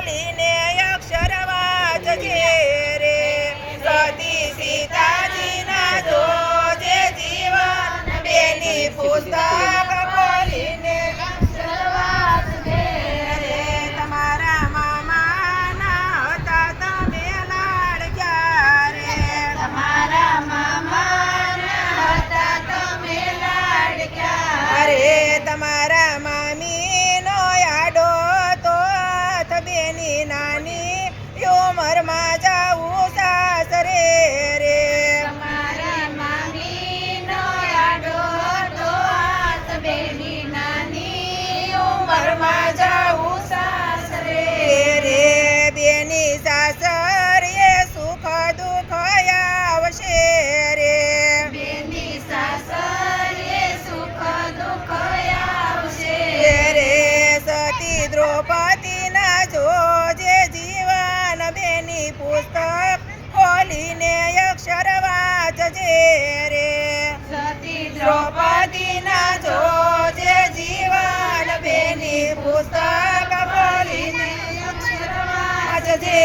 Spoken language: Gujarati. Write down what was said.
ખોલીને અક્ષર વાંચજે રે સતી સીતાજીના જોજે જીવન બેની પુસ્તક ખોલીને અક્ષર વાંચજે રે તમારા મામાના હતા તમે લાડક્યા રે તમારા મામાના હતા તમે લાડક્યા રે તમારા મામીનો આડો તો હાથ બેની નાની ઉંમરમાં જાવું સાસરે રે તમારા મામીનો આડો તો હાથ બેની નાની ઉંમરમાં જાવું સાસરે રે બેની સાસર એ સુખ દુઃખ આવશે રે બેની સાસર એ સુખ દુઃખ આવશે રે સતી દ્રૌપદીના જોજે જીવન બેની પુસ્તક ખોલીને અક્ષર વાંચજે રે સતી દ્રૌપદીના જોજે જીવન બેની પુસ્તક ખોલીને અક્ષર વાંચજે